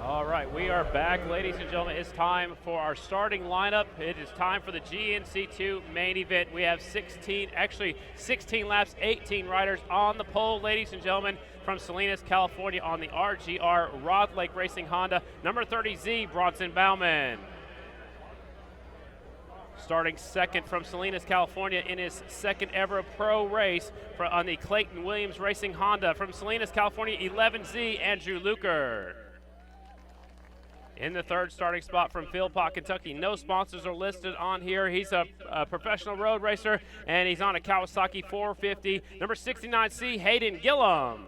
All right, we are back, ladies and gentlemen. It's time for our starting lineup. It is time for the GNC2 main event. We have 16 laps, 18 riders on the pole, ladies and gentlemen, from Salinas, California on the RGR Rod Lake Racing Honda, number 30Z, Bronson Bauman. Starting second from Salinas, California in his second ever pro race on the Clayton Williams Racing Honda. From Salinas, California, 11Z, Andrew Luker. In the third starting spot from Philpott, Kentucky. No sponsors are listed on here. He's a professional road racer, and he's on a Kawasaki 450. Number 69C, Hayden Gillum.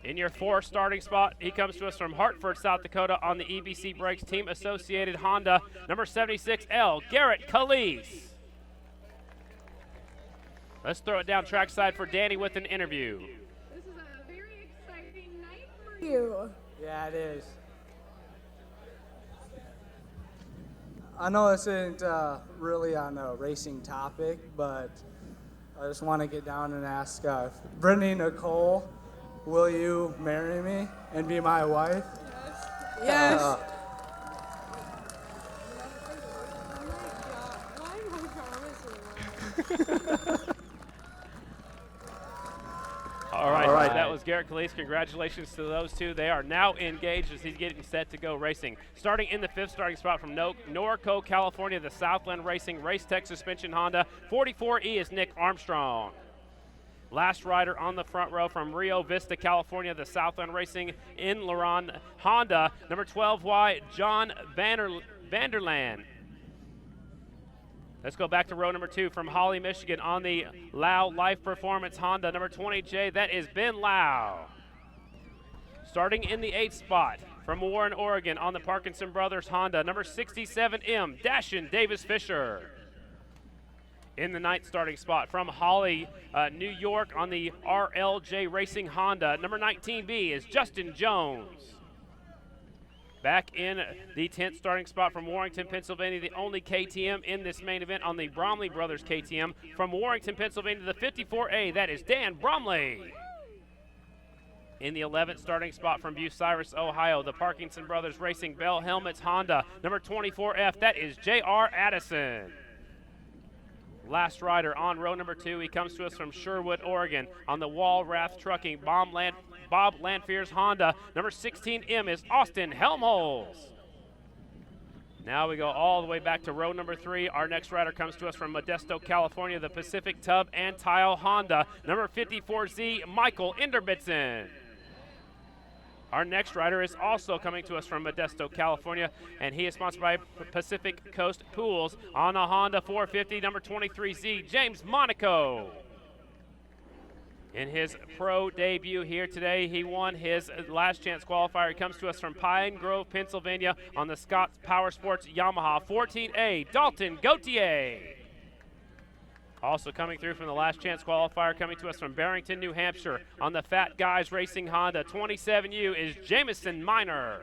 In your fourth starting spot, he comes to us from Hartford, South Dakota on the EBC Brakes Team Associated Honda. Number 76L, Garrett Calise. Let's throw it down trackside for Danny with an interview. This is a very exciting night for you. Yeah, it is. I know this isn't really on a racing topic, but I just want to get down and ask Brittany Nicole, will you marry me and be my wife? Yes. All right, that was Garrett Calise. Congratulations to those two. They are now engaged as he's getting set to go racing. Starting in the fifth starting spot from Norco, California, the Southland Racing Race Tech Suspension Honda. 44E is Nick Armstrong. Last rider on the front row from Rio Vista, California, the Southland Racing in Laron Honda. Number 12Y, John Vanderland. Let's go back to row number 2 from Holly, Michigan on the Lau Life Performance Honda. Number 20J, that is Ben Lau. Starting in the 8th spot from Warren, Oregon on the Parkinson Brothers Honda. Number 67M, Dashin Davis Fisher. In the 9th starting spot from Holly, New York on the RLJ Racing Honda. Number 19B is Justin Jones. Back in the 10th starting spot from Warrington, Pennsylvania, the only KTM in this main event on the Bromley Brothers KTM. From Warrington, Pennsylvania, the 54A, that is Dan Bromley. In the 11th starting spot from Bucyrus, Ohio, the Parkinson Brothers Racing Bell Helmets Honda. Number 24F, that is J.R. Addison. Last rider on row number 2, he comes to us from Sherwood, Oregon on the Walrath Trucking Bob Lanfear's Honda. Number 16M is Austin Helmholtz. Now we go all the way back to row number 3. Our next rider comes to us from Modesto, California, the Pacific Tub and Tile Honda. Number 54Z, Michael Inderbitzen. Our next rider is also coming to us from Modesto, California, and he is sponsored by Pacific Coast Pools on a Honda 450, number 23Z, James Monaco. In his pro debut here today, he won his last chance qualifier. He comes to us from Pine Grove, Pennsylvania on the Scott's Power Sports Yamaha 14A, Dalton Gautier. Also coming through from the last chance qualifier, coming to us from Barrington, New Hampshire on the Fat Guys Racing Honda 27U is Jamison Miner.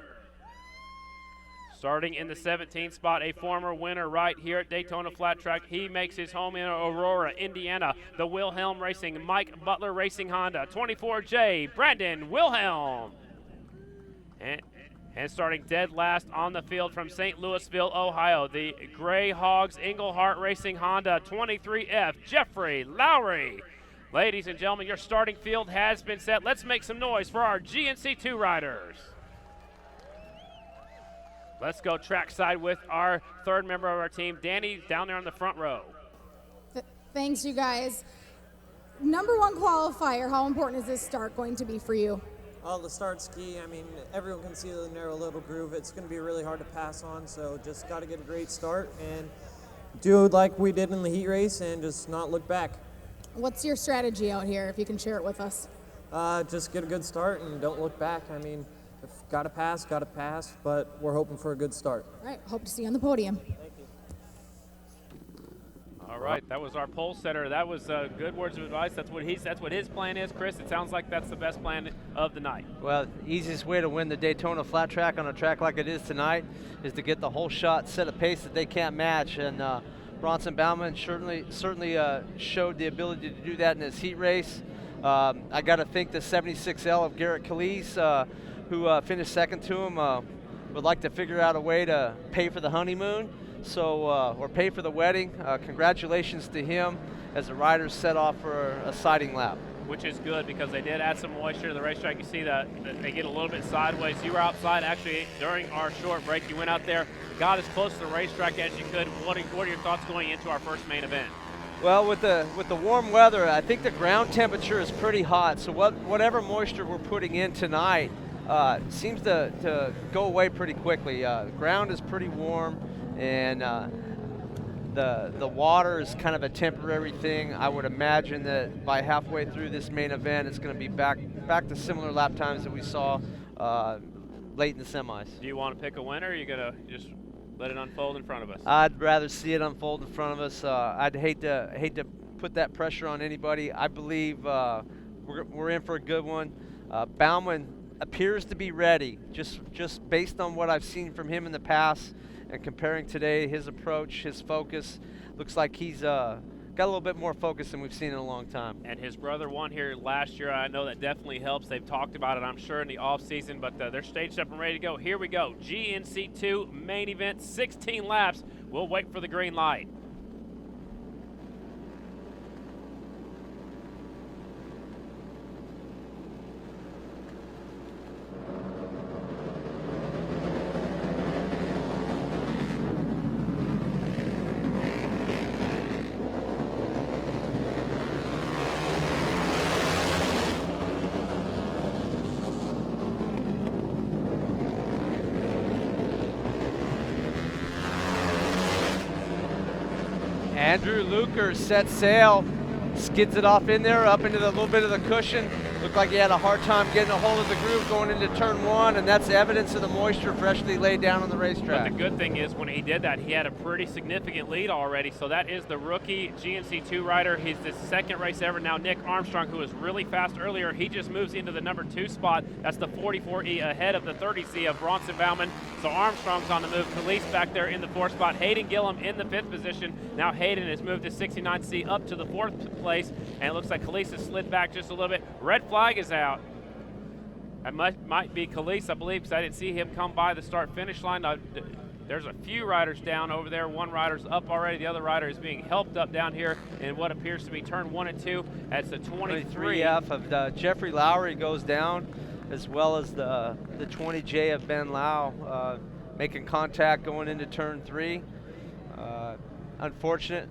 Starting in the 17th spot, a former winner right here at Daytona Flat Track. He makes his home in Aurora, Indiana. The Wilhelm Racing Mike Butler Racing Honda 24J, Brandon Wilhelm. And starting dead last on the field from St. Louisville, Ohio, the Gray Hogs Englehart Racing Honda 23F, Jeffrey Lowry. Ladies and gentlemen, your starting field has been set. Let's make some noise for our GNC2 riders. Let's go trackside with our third member of our team, Danny, down there on the front row. Thanks, you guys. Number 1 qualifier, how important is this start going to be for you? Well, the start's key. I mean, everyone can see the narrow little groove. It's going to be really hard to pass on, so just got to get a great start and do it like we did in the heat race and just not look back. What's your strategy out here, if you can share it with us? Just get a good start and don't look back. I mean, if got to pass, but we're hoping for a good start. All right, hope to see you on the podium. Thank you. All right, that was our pole setter. That was good words of advice. That's what his plan is, Chris. It sounds like that's the best plan of the night. Well, the easiest way to win the Daytona Flat Track on a track like it is tonight is to get the whole shot, set a pace that they can't match. And Bronson Bauman certainly showed the ability to do that in his heat race. I got to think the 76L of Garrett Calise who finished second to him, would like to figure out a way to pay for the honeymoon, so or pay for the wedding. Congratulations to him as the riders set off for a sighting lap. Which is good because they did add some moisture to the racetrack. You see that they get a little bit sideways. You were outside actually during our short break. You went out there, got as close to the racetrack as you could. What are your thoughts going into our first main event? Well, with the warm weather, I think the ground temperature is pretty hot. So whatever moisture we're putting in tonight seems to go away pretty quickly. The ground is pretty warm, and the water is kind of a temporary thing. I would imagine that by halfway through this main event, it's going to be back to similar lap times that we saw late in the semis. Do you want to pick a winner, or are you going to just let it unfold in front of us? I'd rather see it unfold in front of us. I'd hate to put that pressure on anybody. I believe we're in for a good one. Bauman appears to be ready, just based on what I've seen from him in the past. And comparing today, his approach, his focus, looks like he's got a little bit more focus than we've seen in a long time. And his brother won here last year. I know that definitely helps. They've talked about it, I'm sure, in the offseason, but they're staged up and ready to go. Here we go. GNC2 main event, 16 laps. We'll wait for the green light. Andrew Luker sets sail, skids it off in there, up into the little bit of the cushion. Looked like he had a hard time getting a hold of the groove going into turn one, and that's evidence of the moisture freshly laid down on the racetrack. But the good thing is when he did that, he had a pretty significant lead already. So that is the rookie GNC2 rider. He's the second race ever. Now Nick Armstrong, who was really fast earlier, he just moves into the number 2 spot. That's the 44E ahead of the 30C of Bronson Bauman. So Armstrong's on the move. Khalees back there in the 4th spot. Hayden Gillum in the 5th position. Now Hayden has moved to 69C up to the 4th place. And it looks like Khalees has slid back just a little bit. Red flag is out. That might be Khalees, I believe, because I didn't see him come by the start-finish line. There's a few riders down over there. One rider's up already. The other rider is being helped up down here in what appears to be turn 1 and 2. That's the 23F of Jeffrey Lowry goes down, as well as the 20J of Ben Lau making contact going into turn 3. Unfortunate.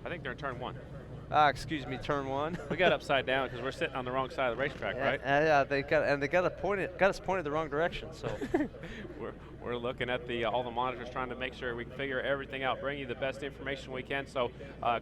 I think they're in turn 1. Excuse me, turn 1. We got upside down because we're sitting on the wrong side of the racetrack, right? Yeah, they got us pointed the wrong direction. So we're looking at all the monitors, trying to make sure we can figure everything out, bring you the best information we can. So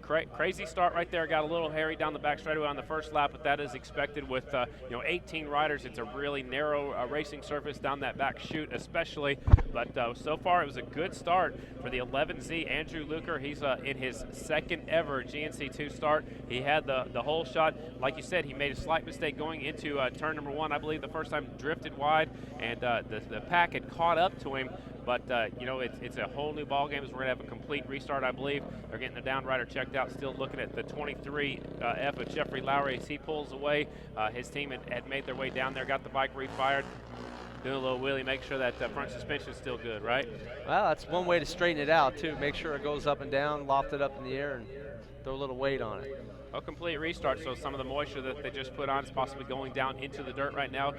crazy start right there. Got a little hairy down the back straightaway on the first lap, but that is expected with 18 riders. It's a really narrow racing surface down that back chute, especially. But so far it was a good start for the 11Z Andrew Luker. He's in his second ever GNC2 start. He had the whole shot. Like you said, he made a slight mistake going into turn number 1. I believe the first time drifted wide, and the pack had caught up to him. But it's a whole new ball game. We're going to have a complete restart, I believe. They're getting the down rider checked out. Still looking at the 23F of Jeffrey Lowry as he pulls away. His team had made their way down there, got the bike refired. Doing a little wheelie, make sure that front suspension is still good, right? Well, that's one way to straighten it out, too. Make sure it goes up and down, loft it up in the air, and throw a little weight on it. A complete restart, so some of the moisture that they just put on is possibly going down into the dirt right now.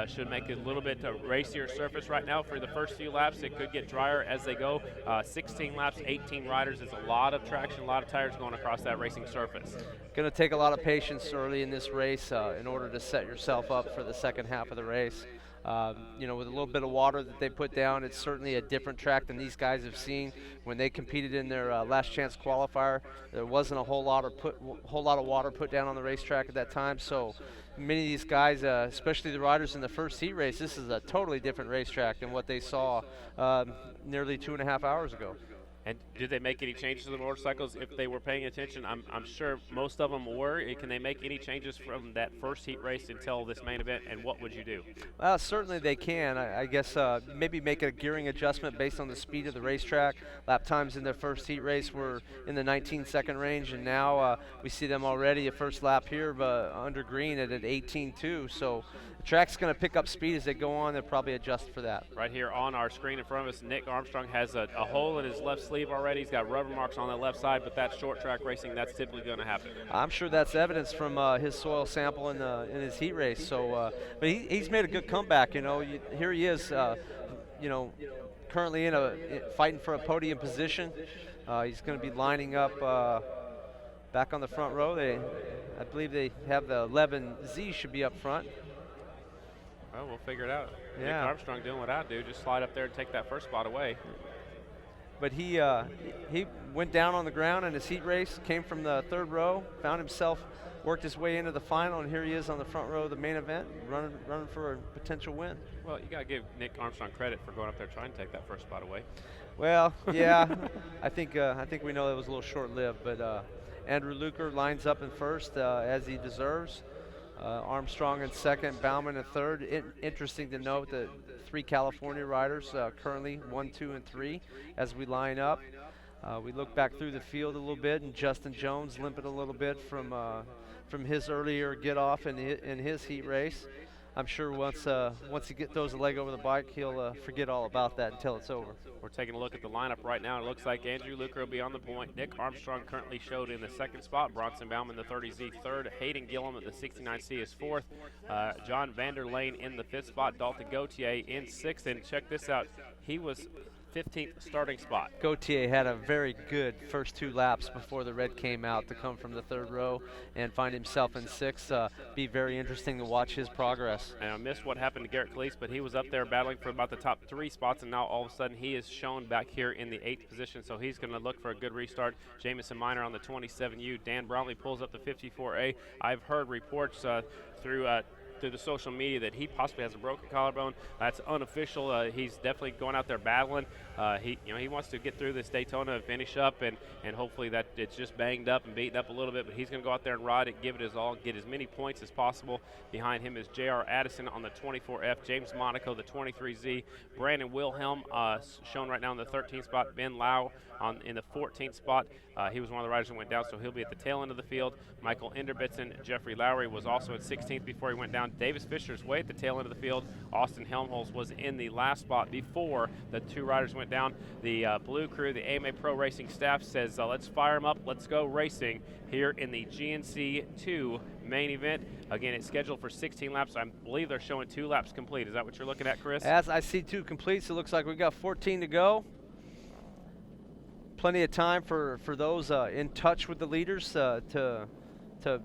Should make it a little bit racier surface right now for the first few laps. It could get drier as they go. 16 laps, 18 riders is a lot of traction, a lot of tires going across that racing surface. Going to take a lot of patience early in this race in order to set yourself up for the second half of the race. With a little bit of water that they put down, it's certainly a different track than these guys have seen. When they competed in their last chance qualifier, there wasn't a whole lot of water put down on the racetrack at that time. So many of these guys, especially the riders in the first heat race, this is a totally different racetrack than what they saw nearly 2.5 hours ago. And did they make any changes to the motorcycles if they were paying attention? I'm sure most of them were. Can they make any changes from that first heat race until this main event, and what would you do? Well, certainly they can. I guess maybe make a gearing adjustment based on the speed of the racetrack. Lap times in their first heat race were in the 19-second range, and now we see them already a first lap here under green at an 18.2. So track's going to pick up speed as they go on. They'll probably adjust for that. Right here on our screen in front of us, Nick Armstrong has a hole in his left sleeve already. He's got rubber marks on the left side, but that's short track racing. That's typically going to happen. I'm sure that's evidence from his soil sample in his heat race. So, but he's made a good comeback. You know, here he is. You know, currently fighting for a podium position. He's going to be lining up back on the front row. I believe they have the 11Z should be up front. Well, we'll figure it out. Yeah. Nick Armstrong doing what I do, just slide up there and take that first spot away. But he went down on the ground in his heat race, came from the 3rd row, found himself, worked his way into the final, and here he is on the front row of the main event, running for a potential win. Well, you got to give Nick Armstrong credit for going up there trying to take that first spot away. Well, yeah, I think we know that was a little short-lived, but Andrew Luker lines up in first as he deserves. Armstrong in second, Bauman in third. Interesting to note that 3 California riders currently 1, 2, and 3 as we line up. We look back through the field a little bit, and Justin Jones limping a little bit from his earlier get off in his heat race. I'm sure once he throws a leg over the bike, he'll forget all about that until it's over. We're taking a look at the lineup right now. It looks like Andrew Luker will be on the point. Nick Armstrong currently showed in the 2nd spot. Bronson Bauman, the 30Z, 3rd. Hayden Gillum at the 69C is 4th. John Vanderlane in the 5th spot. Dalton Gauthier in 6th. And check this out. He was 15th starting spot. Gauthier had a very good first 2 laps before the red came out to come from the 3rd row and find himself in 6th. Be very interesting to watch his progress. And I missed what happened to Garrett Calise, but he was up there battling for about the top 3 spots, and now all of a sudden he is shown back here in the 8th position, so he's going to look for a good restart. Jamison Miner on the 27U. Dan Bromley pulls up the 54A. I've heard reports through the social media that he possibly has a broken collarbone. That's unofficial. He's definitely going out there battling. He wants to get through this Daytona and finish up, and hopefully that it's just banged up and beaten up a little bit, but he's going to go out there and ride it, give it his all, get as many points as possible. Behind him is J.R. Addison on the 24F, James Monaco, the 23Z, Brandon Wilhelm, shown right now in the 13th spot, Ben Lau in the 14th spot. He was one of the riders that went down, so he'll be at the tail end of the field. Michael Enderbitson, Jeffrey Lowry was also at 16th before he went down. Davis Fisher's way at the tail end of the field. Austin Helmholtz was in the last spot before the 2 riders went down. The Blue Crew, the AMA Pro Racing staff says, let's fire them up, let's go racing here in the GNC2 main event. Again, it's scheduled for 16 laps. I believe they're showing 2 laps complete. Is that what you're looking at, Chris? As I see 2 complete, so it looks like we've got 14 to go. Plenty of time for those in touch with the leaders to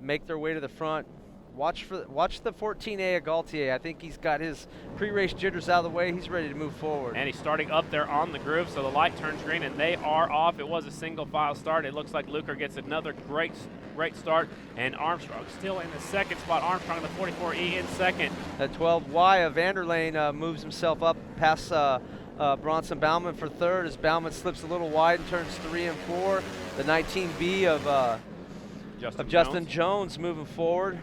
make their way to the front. Watch the 14A of Gaultier. I think he's got his pre-race jitters out of the way. He's ready to move forward. And he's starting up there on the groove, so the light turns green, and they are off. It was a single file start. It looks like Luker gets another great start, and Armstrong still in the 2nd spot. Armstrong in the 44E in 2nd. The 12Y of Vanderlane moves himself up past Bronson Bauman for 3rd as Bauman slips a little wide and turns 3 and 4. The 19B of Justin Jones moving forward.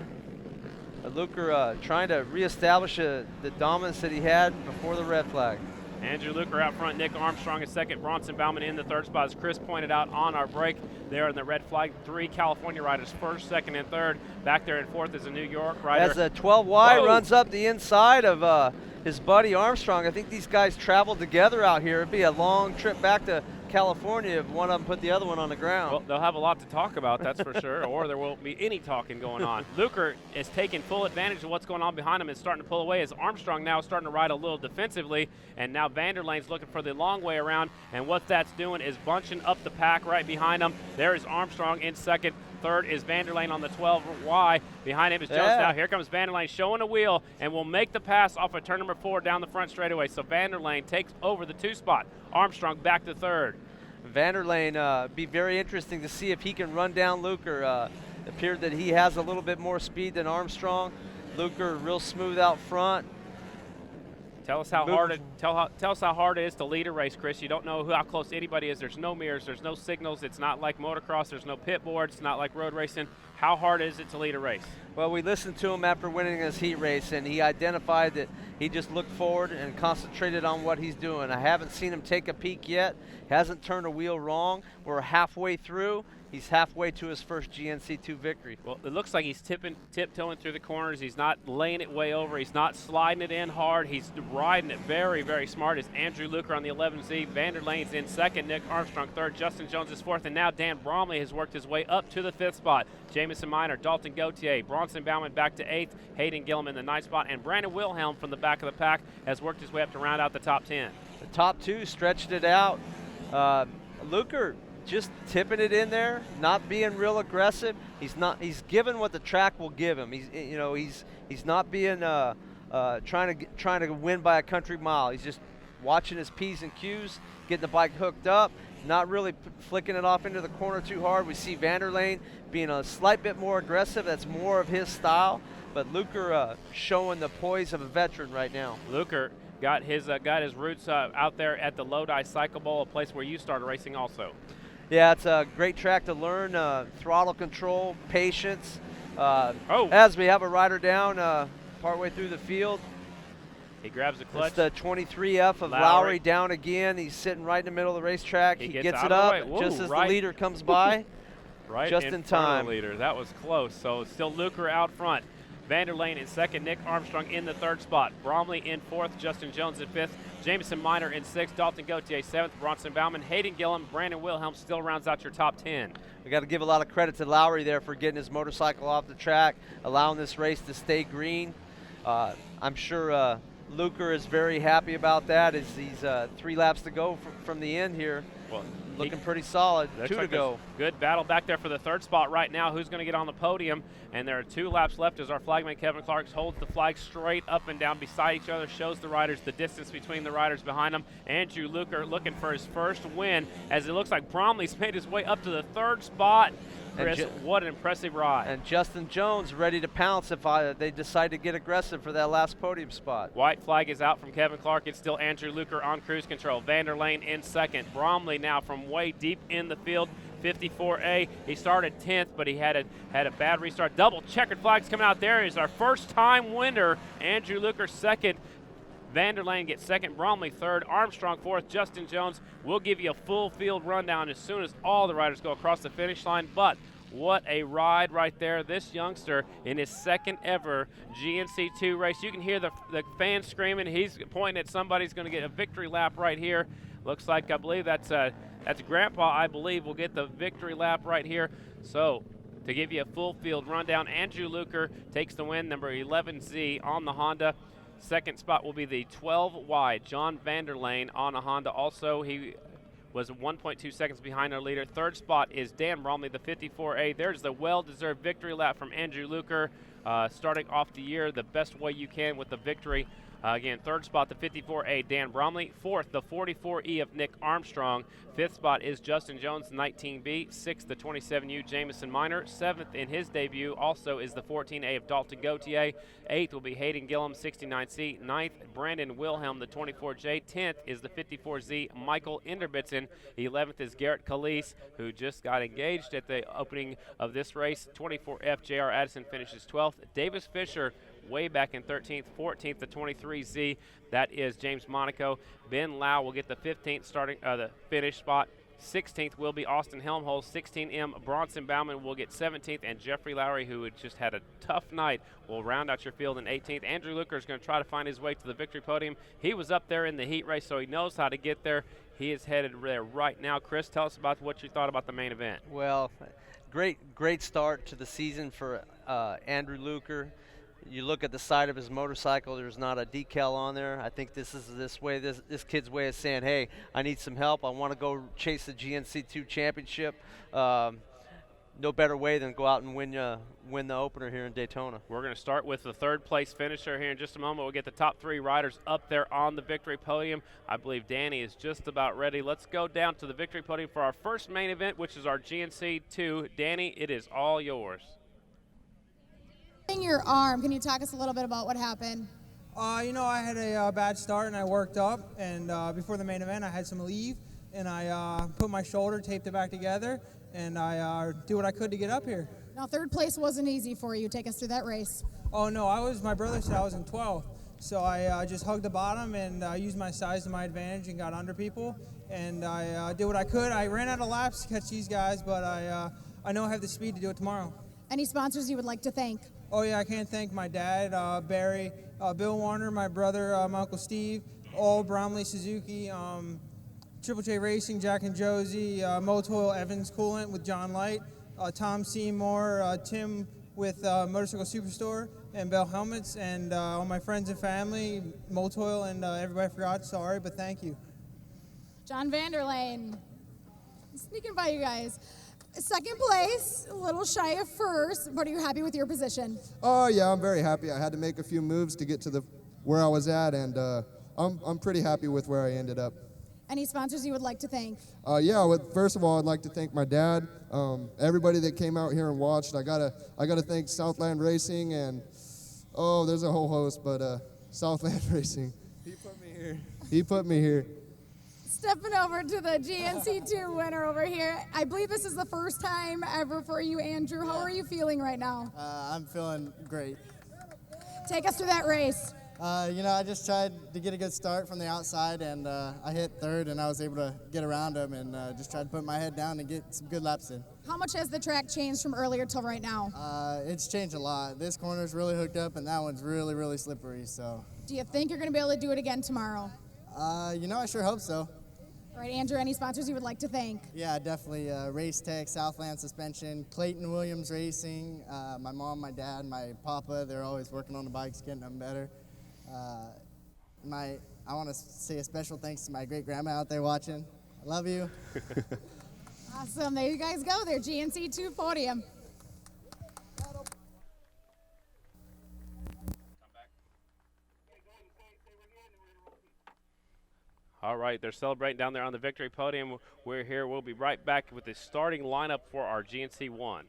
Luker trying to reestablish the dominance that he had before the red flag. Andrew Luker out front, Nick Armstrong in 2nd, Bronson Bauman in the 3rd spot. As Chris pointed out on our break there in the red flag, 3 California riders, 1st, 2nd, and 3rd. Back there in 4th is a New York rider. As the 12Y runs up the inside of his buddy Armstrong. I think these guys traveled together out here. It'd be a long trip back to California if one of them put the other one on the ground. Well, they'll have a lot to talk about, that's for sure, or there won't be any talking going on. Luker is taking full advantage of what's going on behind him and starting to pull away as Armstrong now starting to ride a little defensively, and now Vanderlane's looking for the long way around, and what that's doing is bunching up the pack right behind him. There is Armstrong in 2nd. 3rd is Vanderlane on the 12Y. Behind him is Jones. Now here comes Vanderlane showing a wheel and will make the pass off of turn number 4 down the front straightaway. So Vanderlane takes over the 2 spot. Armstrong back to 3rd. Vanderlane, be very interesting to see if he can run down Luker. Appeared that he has a little bit more speed than Armstrong. Luker real smooth out front. Tell us how hard it is to lead a race, Chris. You don't know how close anybody is. There's no mirrors. There's no signals. It's not like motocross. There's no pit boards. It's not like road racing. How hard is it to lead a race? Well, we listened to him after winning his heat race, and he identified that he just looked forward and concentrated on what he's doing. I haven't seen him take a peek yet. Hasn't turned a wheel wrong. We're halfway through. he's halfway to his first GNC2 victory. Well, it looks like he's tiptoeing through the corners. He's not laying it way over. He's not sliding it in hard. He's riding it very, very smart. It's Andrew Luker on the 11Z. Vanderlane's in second. Nick Armstrong third. Justin Jones is fourth. And now Dan Bromley has worked his way up to the 5th spot. Jamison Miner, Dalton Gauthier, Bronson Bauman back to 8th. Hayden Gillum in the 9th spot. And Brandon Wilhelm from the back of the pack has worked his way up to round out the top 10. The top 2 stretched it out. Luker just tipping it in there, not being real aggressive. He's given what the track will give him. He's not being trying to win by a country mile. He's just watching his P's and Q's, getting the bike hooked up, not really flicking it off into the corner too hard. We see Vanderlane being a slight bit more aggressive. That's more of his style. But Luker showing the poise of a veteran right now. Luker got his roots out there at the Lodi Cycle Bowl, a place where you started racing also. Yeah, it's a great track to learn throttle control, patience. As we have a rider down partway through the field. He grabs the clutch. It's the 23F of Lowry down again. He's sitting right in the middle of the racetrack. He gets it up just as the leader comes by. Right just in time. Front of the leader. That was close. So still Luker out front. Vanderlane in second, Nick Armstrong in the 3rd spot. Bromley in 4th, Justin Jones in 5th, Jamison Miner in 6th, Dalton Gauthier 7th, Bronson Bauman, Hayden Gillum, Brandon Wilhelm still rounds out your top 10. We got to give a lot of credit to Lowry there for getting his motorcycle off the track, allowing this race to stay green. I'm sure Luker is very happy about that as he's 3 laps to go from the end here. Well, looking pretty solid. 2 to go. Good battle back there for the 3rd spot right now. Who's going to get on the podium? And there are 2 laps left as our flagman Kevin Clark holds the flag straight up and down beside each other, shows the riders the distance between the riders behind them. Andrew Luker looking for his first win as it looks like Bromley's made his way up to the 3rd spot. Chris, what an impressive ride. And Justin Jones ready to pounce if they decide to get aggressive for that last podium spot. White flag is out from Kevin Clark. It's still Andrew Luker on cruise control. Vanderlane in second. Bromley now from way deep in the field. 54A. He started 10th, but he had a bad restart. Double checkered flags coming out there. Is our first time winner. Andrew Luker second. Vanderlane gets second, Bromley third, Armstrong fourth, Justin Jones. We'll give you a full field rundown as soon as all the riders go across the finish line. But what a ride right there. This youngster in his second ever GNC2 race. You can hear the fans screaming. He's pointing at somebody's going to get a victory lap right here. Looks like, I believe that's Grandpa, I believe, will get the victory lap right here. So to give you a full field rundown, Andrew Luker takes the win, number 11Z on the Honda. Second spot will be the 12 wide John Vanderlane on a Honda. Also, he was 1.2 seconds behind our leader. Third spot is Dan Bromley, the 54A. There's the well-deserved victory lap from Andrew Luker, starting off the year the best way you can with the victory. Again, third spot, the 54A, Dan Bromley. Fourth, the 44E of Nick Armstrong. Fifth spot is Justin Jones, 19B. Sixth, the 27U, Jamison Miner. Seventh in his debut also is the 14A of Dalton Gauthier. Eighth will be Hayden Gillum, 69C. Ninth, Brandon Wilhelm, the 24J. 10th is the 54Z, Michael Inderbitzen. 11th is Garrett Calise, who just got engaged at the opening of this race. 24F, JR Addison finishes 12th. Davis Fisher way back in 13th, 14th, the 23Z. That is James Monaco. Ben Lau will get the 15th the finish spot. 16th will be Austin Helmholtz. 16M Bronson Bauman will get 17th, and Jeffrey Lowry, who had just had a tough night, will round out your field in 18th. Andrew Luker is going to try to find his way to the victory podium. He was up there in the heat race, so he knows how to get there. He is headed there right now. Chris, tell us about what you thought about the main event. Well, great start to the season for Andrew Luker. You look at the side of his motorcycle, there's not a decal on there. I think this is this kid's way of saying, hey, I need some help. I want to go chase the GNC2 championship. No better way than go out and win the opener here in Daytona. We're going to start with the third place finisher here in just a moment. We'll get the top 3 riders up there on the victory podium. I believe Danny is just about ready. Let's go down to the victory podium for our first main event, which is our GNC2. Danny, it is all yours. In your arm, can you talk us a little bit about what happened? I had a bad start and I worked up, and before the main event I had some leave, and I put my shoulder, taped it back together, and I did what I could to get up here. Now, third place wasn't easy for you. Take us through that race. Oh no, my brother said I was in 12th, So I just hugged the bottom and used my size to my advantage and got under people. And I did what I could. I ran out of laps to catch these guys, but I know I have the speed to do it tomorrow. Any sponsors you would like to thank? Oh yeah, I can't thank my dad, Barry, Bill Warner, my brother, my uncle Steve, all Bromley Suzuki, Triple J Racing, Jack and Josie, Motoil Evans Coolant with John Light, Tom Seymour, Tim with Motorcycle Superstore, and Bell Helmets, and all my friends and family, Motoil, and everybody I forgot, sorry, but thank you. John Vanderlane, sneaking by you guys. Second place, a little shy of first, but are you happy with your position? Oh yeah, I'm very happy. I had to make a few moves to get to where I was at, and I'm pretty happy with where I ended up. Any sponsors you would like to thank? First of all, I'd like to thank my dad, everybody that came out here and watched. I gotta thank Southland Racing, and there's a whole host, but Southland Racing. He put me here. Stepping over to the GNC2 winner over here. I believe this is the first time ever for you, Andrew. How are you feeling right now? I'm feeling great. Take us through that race. I just tried to get a good start from the outside, and I hit third, and I was able to get around him and just tried to put my head down and get some good laps in. How much has the track changed from earlier till right now? It's changed a lot. This corner's really hooked up, and that one's really, really slippery. So. Do you think you're going to be able to do it again tomorrow? I sure hope so. All right, Andrew, any sponsors you would like to thank? Yeah, definitely Race Tech, Southland Suspension, Clayton Williams Racing, my mom, my dad, my papa, they're always working on the bikes, getting them better. I want to say a special thanks to my great-grandma out there watching. I love you. Awesome. There you guys go. Their GNC2 podium. All right, they're celebrating down there on the victory podium. We're here. We'll be right back with the starting lineup for our GNC1.